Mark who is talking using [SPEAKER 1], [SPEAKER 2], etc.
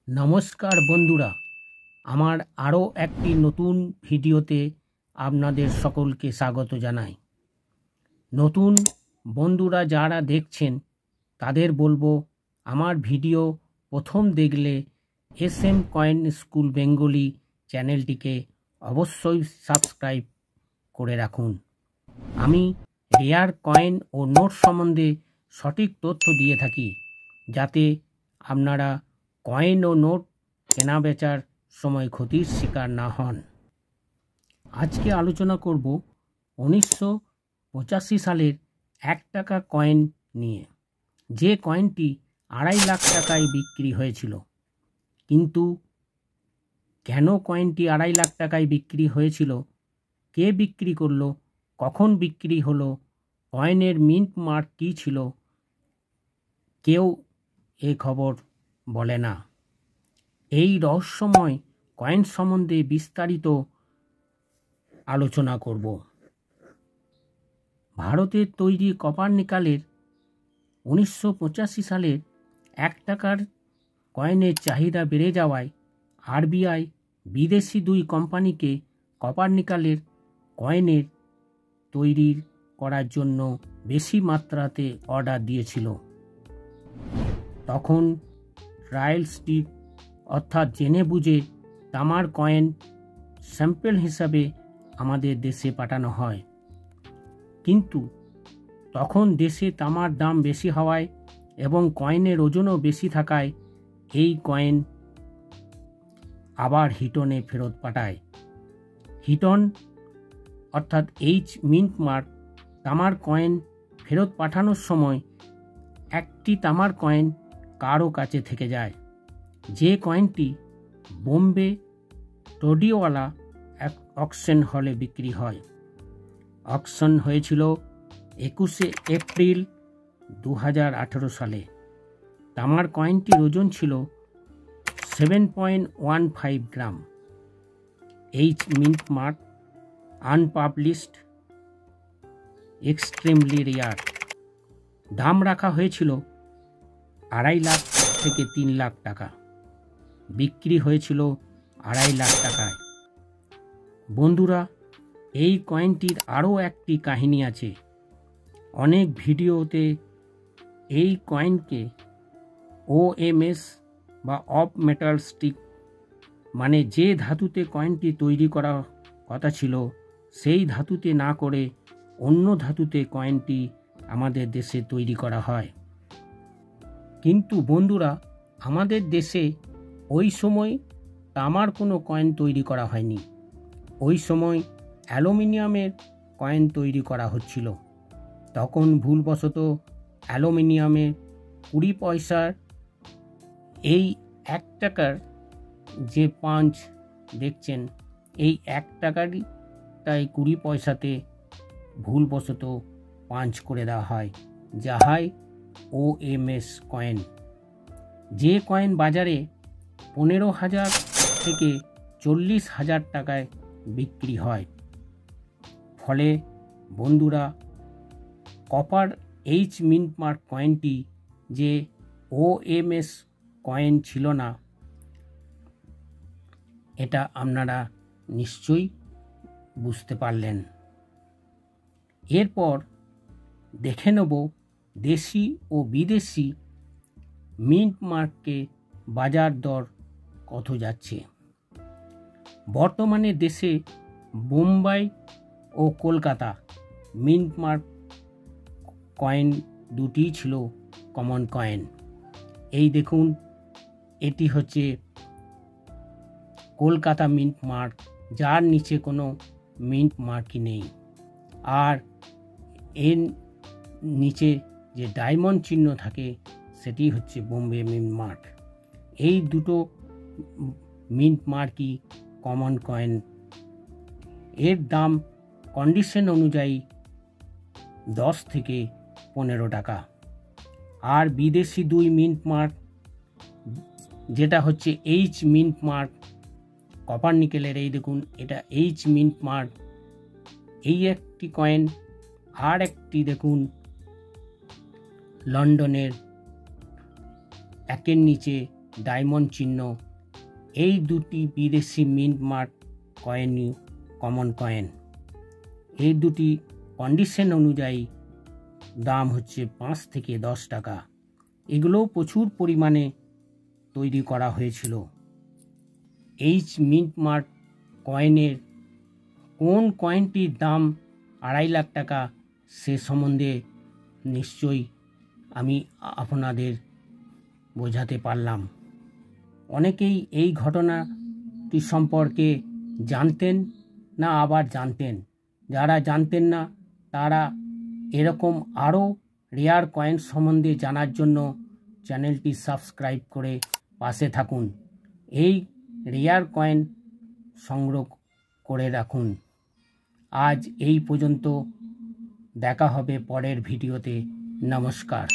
[SPEAKER 1] নমস্কার বন্ধুরা, আমার আরও একটি নতুন ভিডিওতে আপনাদের সকলকে স্বাগত জানাই। নতুন বন্ধুরা যারা দেখছেন তাদের বলবো, আমার ভিডিও প্রথম দেখলে SM কয়েন স্কুল বেঙ্গলি চ্যানেলটিকে অবশ্যই সাবস্ক্রাইব করে রাখুন। আমি রেয়ার কয়েন ও নোট সম্বন্ধে সঠিক তথ্য দিয়ে থাকি, যাতে আপনারা কয়েন ও নোট কেনা বেচার সময় ক্ষতির শিকার না হন। আজকে আলোচনা করব 1985 সালের 1 টাকা কয়েন নিয়ে, যে কয়েনটি 2.5 লাখ টাকায় বিক্রি হয়েছিল। কিন্তু কেন কয়েনটি 2.5 লাখ টাকায় বিক্রি হয়েছিল, কে বিক্রি করলো, কখন বিক্রি হলো, কয়েনের মিন্ট মার্ক কী ছিল, কেউ এ খবর বলে না। এই রহস্যময় কয়েন সম্বন্ধে বিস্তারিত আলোচনা করব। ভারতের তৈরি কপার নিকেলের 1985 সালের 1 টাকার কয়েনের চাহিদা বেড়ে যাওয়ায় RBI বিদেশি 2 কোম্পানিকে কপার নিকেলের কয়েনের তৈরি করার জন্য বেশি মাত্রাতে অর্ডার দিয়েছিল। তখন ট্রায়াল স্টিক অর্থাৎ জেনে বুঝে তামার কয়েন স্যাম্পল হিসাবে আমাদের দেশে পাঠানো হয়। কিন্তু তখন দেশে তামার দাম বেশি হওয়ায় এবং কয়েনের ওজনও বেশি থাকায় এই কয়েন আবার হিটনে ফেরত পাঠায়। হিটন অর্থাৎ মিন্ট মার্ক তামার কয়েন ফেরত পাঠানোর সময় একটি তামার কয়েন কারো কাছে থেকে যায়, যে কয়েনটি বোম্বে টোডিওয়ালা অকশন হলে বিক্রি হয়। অকশন হয়েছিল 21 এপ্রিল 2018 সালে। তামার কয়েনটির ওজন ছিল 7.15 gram. Mint mark unpublished, extremely rare. দাম রাখা হয়েছিল 2.5 লাখ থেকে 3 লাখ টাকা। বিক্রি হয়েছিল 2.5 লাখ টাকায়। বন্ধুরা, এই কয়েনটির আরও একটি কাহিনী আছে। অনেক ভিডিওতে এই কয়েনকে OMS বা অফ মেটাল স্টিক, মানে যে ধাতুতে কয়েনটি তৈরি করা কথা ছিল সেই ধাতুতে না করে অন্য ধাতুতে কয়েনটি আমাদের দেশে তৈরি করা হয়। কিন্তু বন্ধুরা, আমাদের দেশে ওই সময় তামার কোনো কয়েন তৈরি করা হয়নি। ওই সময় অ্যালুমিনিয়ামের কয়েন তৈরি করা হচ্ছিল। তখন ভুলবশত অ্যালুমিনিয়ামের 20 পয়সার এই 1 টাকার যে পাঞ্চ দেখছেন, এই 1 টাকারই তাই 20 পয়সাতে ভুলবশত পাঞ্চ করে দেওয়া হয়, যাহাই OMS কয়েন। যে কয়েন বাজারে 15,000 থেকে 40,000 টাকায় বিক্রি হয়। ফলে বন্ধুরা, কপার মিন্ট মার্ক কয়েনটি যে OMS কয়েন ছিল না, এটা আপনারা নিশ্চয়ই বুঝতে পারলেন। এরপর দেখে নেব দেশি ও বিদেশি মিন্ট মার্কে বাজার দর কত যাচ্ছে। বর্তমানে দেশে বোম্বাই ও কলকাতা মিন্ট মার্ক কয়েন দুটিই ছিল কমন কয়েন। এই দেখুন, এটি হচ্ছে কলকাতা মিন্ট মার্ক, যার নিচে কোনো মিন্ট মার্কই নেই। আর এর নিচে যে ডায়মন্ড চিহ্ন থাকে সেটি হচ্ছে বোম্বে মিন্ট মার্ক। এই দুটো মিন্ট মার্কই কমন কয়েন। এর দাম কন্ডিশন অনুযায়ী 10 থেকে 15 টাকা। আর বিদেশি 2 মিন্ট মার্ক, যেটা হচ্ছে মিন্ট মার্ক কপার নিকেলের, এই দেখুন, এটা মিন্ট মার্ক, এই একটি কয়েন। আর একটি দেখুন লন্ডনের 1 এর নিচে ডায়মন্ড চিহ্ন, এই দুটি বিদেশি মিন্ট মার্ক কয়েনই কমন কয়েন। এই দুটি কন্ডিশন অনুযায়ী দাম হচ্ছে 5 থেকে 10 টাকা। এগুলোও প্রচুর পরিমাণে তৈরি করা হয়েছিল। এই মিন্ট মার্ক কয়েনের কোন কয়েনটির দাম 2.5 লাখ টাকা সে সম্বন্ধে নিশ্চয়ই আমি আপনাদের বোঝাতে পারলাম। অনেকেই এই ঘটনাটি সম্পর্কে জানতেন না, আবার জানতেন। যারা জানতেন না তারা এরকম আরও রেয়ার কয়েন সম্বন্ধে জানার জন্য চ্যানেলটি সাবস্ক্রাইব করে পাশে থাকুন। এই রেয়ার কয়েন সংগ্রহ করে রাখুন। আজ এই পর্যন্ত, দেখা হবে পরের ভিডিওতে। নমস্কার।